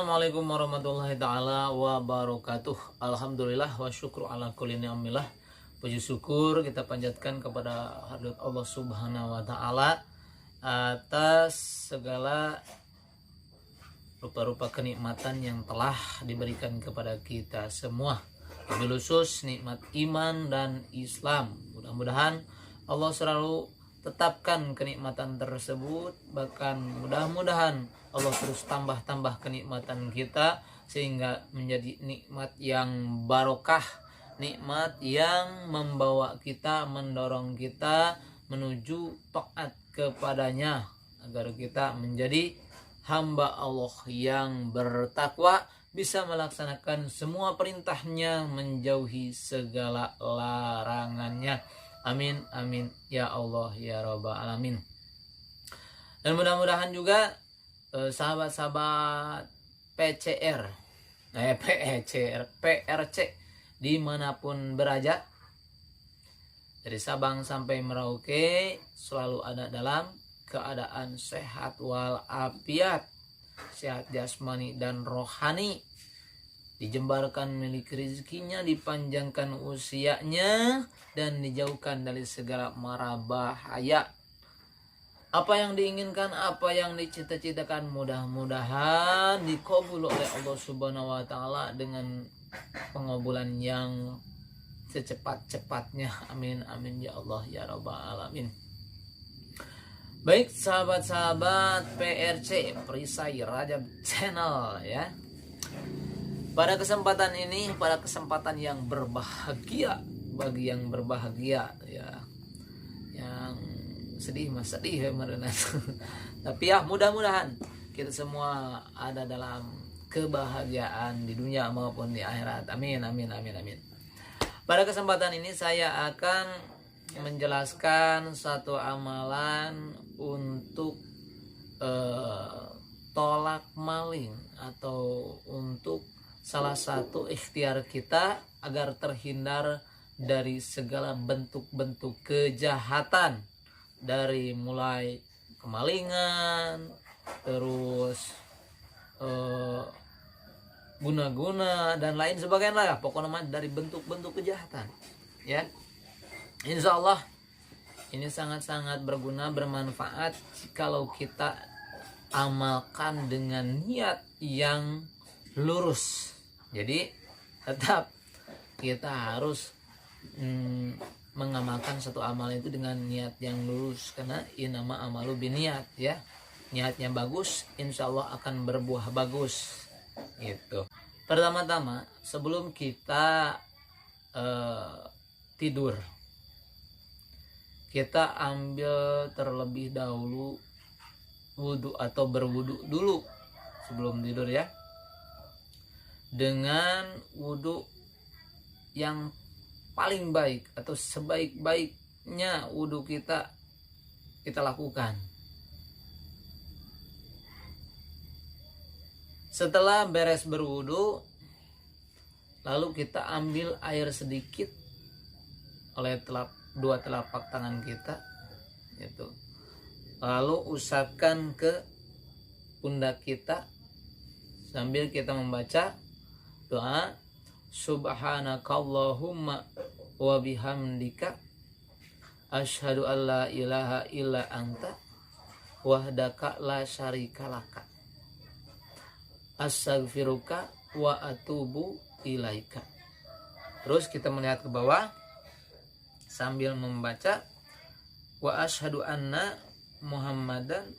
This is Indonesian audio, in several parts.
Assalamualaikum warahmatullahi ta'ala wabarakatuh. Alhamdulillah wa syukru ala kulli ni'amillah. Puji syukur kita panjatkan kepada hadrat Allah subhanahu wa ta'ala atas segala rupa-rupa kenikmatan yang telah diberikan kepada kita semua, wabil khusus nikmat iman dan Islam. Mudah-mudahan Allah selalu tetapkan kenikmatan tersebut, bahkan mudah-mudahan Allah terus tambah kenikmatan kita sehingga menjadi nikmat yang barokah, nikmat yang membawa kita, mendorong kita menuju taat kepadanya agar kita menjadi hamba Allah yang bertakwa, bisa melaksanakan semua perintahnya, menjauhi segala larangannya. Amin amin ya Allah ya Rabbal alamin. Dan mudah-mudahan juga sahabat-sahabat PRC dimanapun berada, dari Sabang sampai Merauke, selalu ada dalam keadaan sehat walafiat, sehat jasmani dan rohani, dijembarkan milik rezekinya, dipanjangkan usianya, dan dijauhkan dari segala mara bahaya. Apa yang diinginkan, apa yang dicita-citakan, mudah-mudahan dikabul oleh Allah Subhanahu wa taala dengan pengabulan yang secepat-cepatnya. Amin amin ya Allah ya Rabbal alamin. Baik sahabat-sahabat PRC, Perisai Rajab Channel ya. Pada kesempatan ini, pada kesempatan yang berbahagia, bagi yang berbahagia ya, yang sedih mas sedih ya merenang. Tapi ya mudah-mudahan kita semua ada dalam kebahagiaan di dunia maupun di akhirat. Amin amin amin amin. Pada kesempatan ini saya akan menjelaskan satu amalan untuk tolak maling, atau untuk salah satu ikhtiar kita agar terhindar dari segala bentuk-bentuk kejahatan, dari mulai kemalingan, terus guna-guna dan lain sebagainya lah, pokoknya dari bentuk-bentuk kejahatan ya. Insya Allah ini sangat-sangat berguna, bermanfaat kalau kita amalkan dengan niat yang lurus. Jadi tetap kita harus mengamalkan satu amal itu dengan niat yang lurus, karena inama amalu biniat ya. Niatnya bagus, insya Allah akan berbuah bagus gitu. Pertama-tama sebelum kita tidur, kita ambil terlebih dahulu wudhu atau berwudhu dulu sebelum tidur ya, dengan wudhu yang paling baik atau sebaik-baiknya wudhu kita lakukan. Setelah beres berwudhu, lalu kita ambil air sedikit oleh dua telapak tangan kita itu, lalu usapkan ke pundak kita sambil kita membaca doa Subhanakallahumma wa bihamdika asyhadu an la ilaha illa anta wahdaka la syarikalaka astaghfiruka wa atubu ilaika. Terus kita melihat ke bawah sambil membaca wa asyhadu anna muhammadan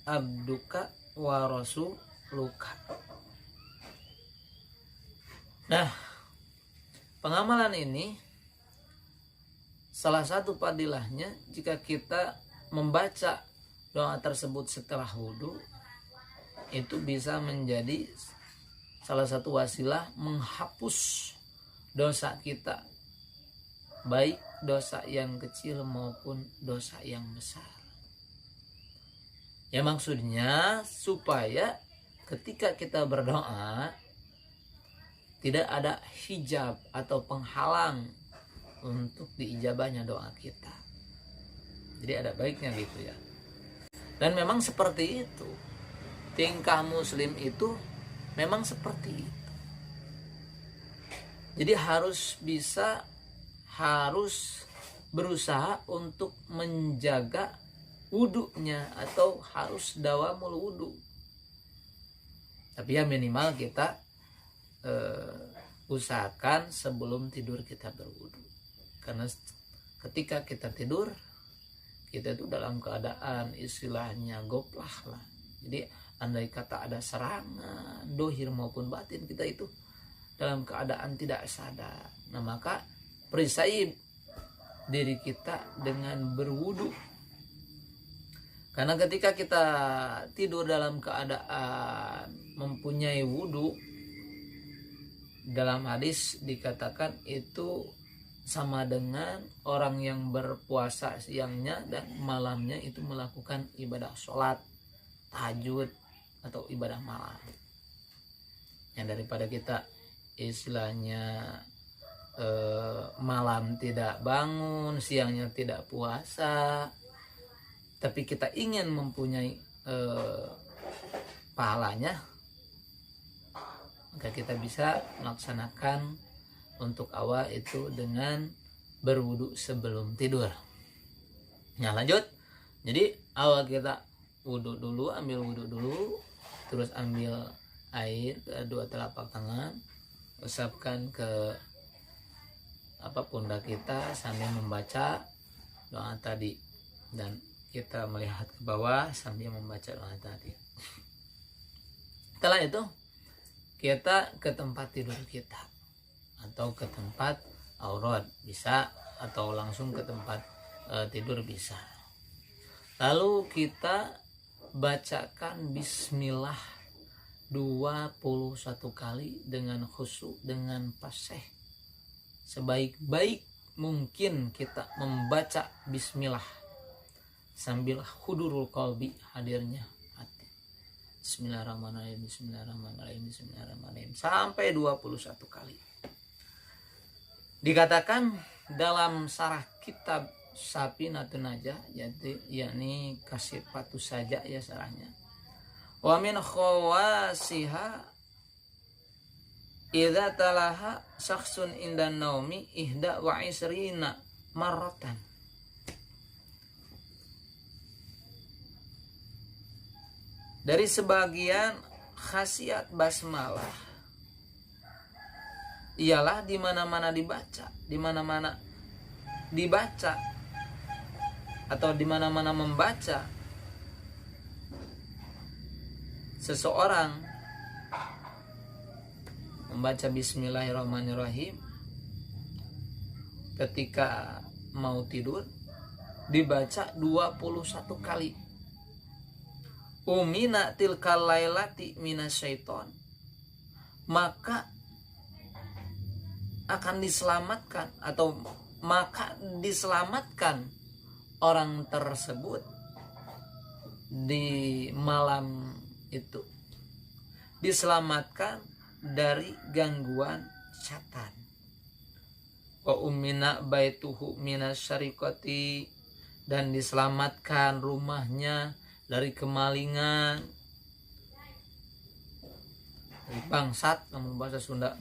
abduka wa rasuluka. Nah, pengamalan ini salah satu padilahnya, jika kita membaca doa tersebut setelah wudhu, itu bisa menjadi salah satu wasilah menghapus dosa kita, baik dosa yang kecil maupun dosa yang besar. Ya maksudnya supaya ketika kita berdoa tidak ada hijab atau penghalang untuk diijabahnya doa kita. Jadi ada baiknya gitu ya. Dan memang seperti itu tingkah muslim itu memang seperti itu. Jadi harus berusaha untuk menjaga wudunya, atau harus dawamul wudu. Tapi ya minimal kita usahakan sebelum tidur kita berwudu. Karena ketika kita tidur, kita itu dalam keadaan istilahnya goplah lah. Jadi andai kata ada serangan dohir maupun batin, kita itu dalam keadaan tidak sadar. Nah, maka perisai diri kita dengan berwudu. Karena ketika kita tidur dalam keadaan mempunyai wudu, dalam hadis dikatakan itu sama dengan orang yang berpuasa siangnya dan malamnya itu melakukan ibadah sholat, tahajud, atau ibadah malam. Yang daripada kita istilahnya malam tidak bangun, siangnya tidak puasa, tapi kita ingin mempunyai pahalanya, maka kita bisa melaksanakan untuk awal itu dengan berwudu sebelum tidur. Nah, lanjut. Jadi awal kita wudu dulu, ambil wudu dulu, terus ambil air ke dua telapak tangan, usapkan ke pundak kita sambil membaca doa tadi, dan kita melihat ke bawah sambil membaca doa tadi. Setelah itu kita ke tempat tidur kita, atau ke tempat aurat bisa, atau langsung ke tempat tidur bisa. Lalu kita bacakan bismillah 21 kali dengan khusyuk, dengan fasih. Sebaik-baik mungkin kita membaca bismillah sambil hudurul qalbi, hadirnya hati. Bismillahirrahmanirrahim, bismillahirrahmanirrahim, bismillahirrahmanirrahim, sampai 21 kali. Dikatakan dalam sarah kitab Safinatun Najah, yakni kasih patu saja ya sarahnya. Wa min khawasiha idza talaha syakhsun indan naumi ihda wa isrina marratan. Dari sebagian khasiat basmalah ialah di mana-mana dibaca, atau di mana-mana membaca seseorang membaca bismillahirrahmanirrahim ketika mau tidur, dibaca 21 kali. Umina tilkal lailati minasyaiton, maka akan diselamatkan, atau maka diselamatkan orang tersebut di malam itu, diselamatkan dari gangguan setan. Wa umina baituhu minasyariqati, dan diselamatkan rumahnya dari kemalingan, dari bangsat namun bahasa Sunda.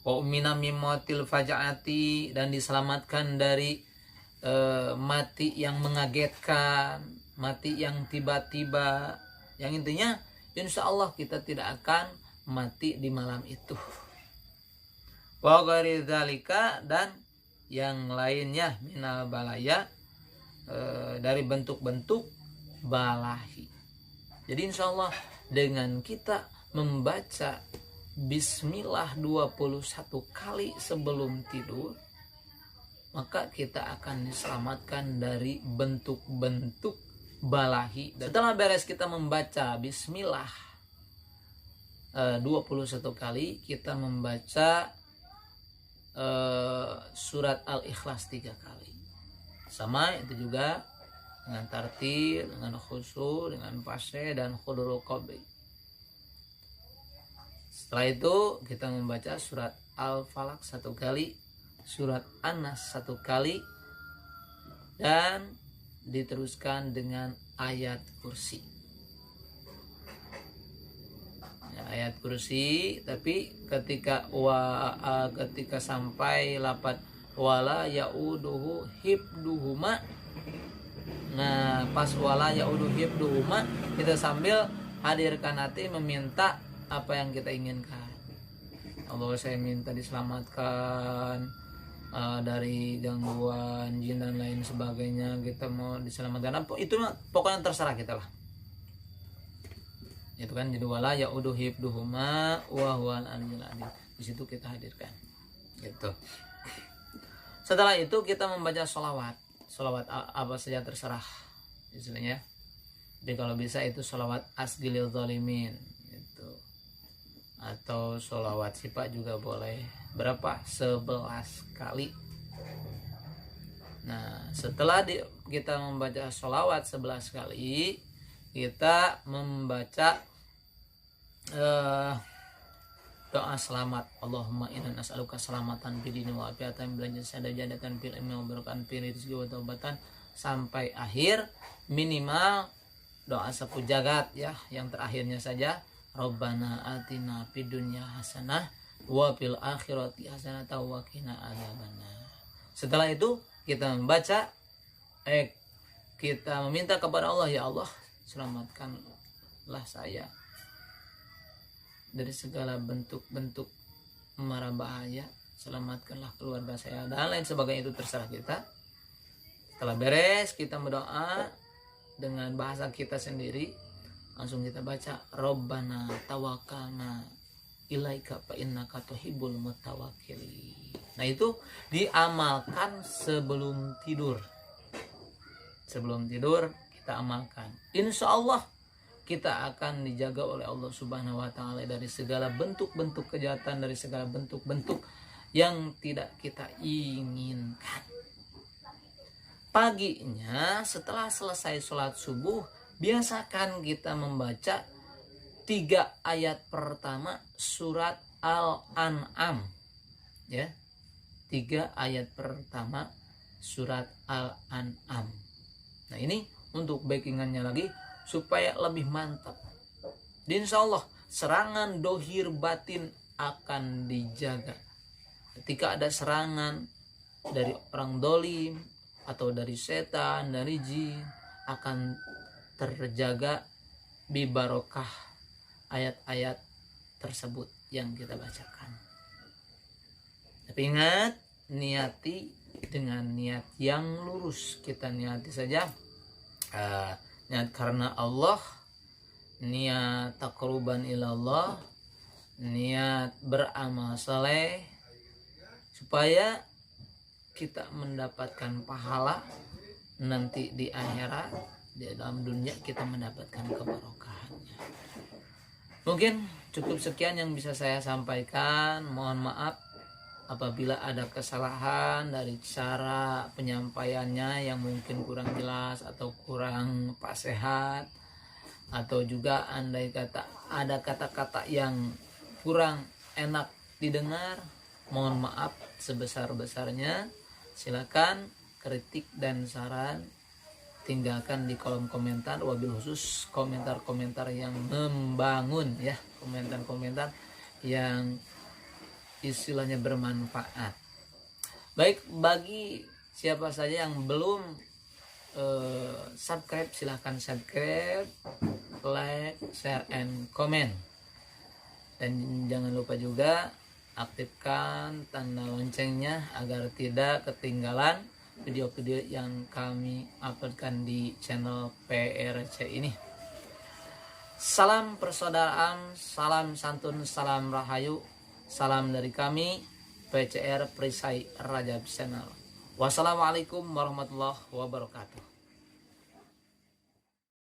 Wa umina mimmatil fajaati, dan diselamatkan dari mati yang mengagetkan, mati yang tiba-tiba. Yang intinya insya Allah kita tidak akan mati di malam itu. Wa ghairi dzalika, dan yang lainnya minal balaya, dari bentuk-bentuk balahi. Jadi insya Allah dengan kita membaca bismillah 21 kali sebelum tidur, maka kita akan diselamatkan dari bentuk-bentuk balahi. Setelah beres kita membaca bismillah 21 kali, kita membaca surat Al-Ikhlas 3 kali. Sama itu juga dengan tartil, dengan khusyuk, dengan fasih, dan hudurul qalbi. Setelah itu kita membaca surat Al-Falaq 1 kali, surat An-Nas 1 kali, dan diteruskan dengan ayat kursi. Ya, ayat kursi, tapi ketika ketika sampai lapat wala yauduhu hibduhuma, nah pas wala yauduhu hibduhuma kita sambil hadirkan hati meminta apa yang kita inginkan. Allah, saya minta diselamatkan dari gangguan jin dan lain sebagainya, kita mau diselamatkan apa itu pokoknya terserah kita lah. Itu kan jadi wala yaudu hibduhuma wa huwal aliyyul azim. Di situ kita hadirkan. Gitu. Setelah itu kita membaca sholawat. Sholawat apa saja terserah istilahnya. Jadi kalau bisa itu sholawat asgilil zalimin gitu. Atau sholawat sifat juga boleh. Berapa? 11 kali. Nah, setelah kita membaca sholawat 11 kali, kita membaca doa selamat. Allahumma inna nas'aluka selamatan fid dini wa afiatan bil jasadi jadatan fil ilmi wa barakatan fil rizqi wa taubatan sampai akhir. Minimal doa sapu jagat ya, yang terakhirnya saja Rabbana atina fid dunya hasanah wa fil akhirati hasanah wa qina adzabannar. Setelah itu kita membaca kita meminta kepada Allah, ya Allah selamatkanlah saya dari segala bentuk-bentuk mara bahaya, selamatkanlah keluarga saya dan lain sebagainya. Itu terserah kita. Setelah beres kita berdoa dengan bahasa kita sendiri, langsung kita baca Rabbana tawakkalna ilaika fa innaka tuhibbul mutawakkilin. Nah itu diamalkan sebelum tidur. Sebelum tidur kita amalkan. Insya Allah kita akan dijaga oleh Allah Subhanahu wa Ta'ala dari segala bentuk-bentuk kejahatan, dari segala bentuk-bentuk yang tidak kita inginkan. Paginya setelah selesai sholat subuh, biasakan kita membaca 3 ayat pertama surat Al-An'am, ya, 3 ayat pertama surat Al-An'am. Nah ini untuk backingannya lagi supaya lebih mantap. Dan insya Allah serangan dohir batin akan dijaga. Ketika ada serangan dari orang dolim atau dari setan, dari jin, akan terjaga bibarokah ayat-ayat tersebut yang kita bacakan. Tapi ingat, niati dengan niat yang lurus. Kita niati saja niat karena Allah, niat taqarruban ilallah, niat beramal saleh supaya kita mendapatkan pahala nanti di akhirat. Di dalam dunia kita mendapatkan keberkahannya. Mungkin cukup sekian yang bisa saya sampaikan. Mohon maaf apabila ada kesalahan dari cara penyampaiannya yang mungkin kurang jelas atau kurang sehat, atau juga andai kata ada kata-kata yang kurang enak didengar, mohon maaf sebesar-besarnya. Silakan kritik dan saran tinggalkan di kolom komentar, wabil khusus komentar-komentar yang membangun ya, komentar-komentar yang istilahnya bermanfaat. Baik, bagi siapa saja yang belum subscribe, silahkan subscribe, like, share, and comment. Dan jangan lupa juga aktifkan tanda loncengnya agar tidak ketinggalan video-video yang kami uploadkan di channel PRC ini. Salam persaudaraan, salam santun, salam rahayu. Salam dari kami, PCR Perisai Rajab Channel. Wassalamualaikum warahmatullahi wabarakatuh.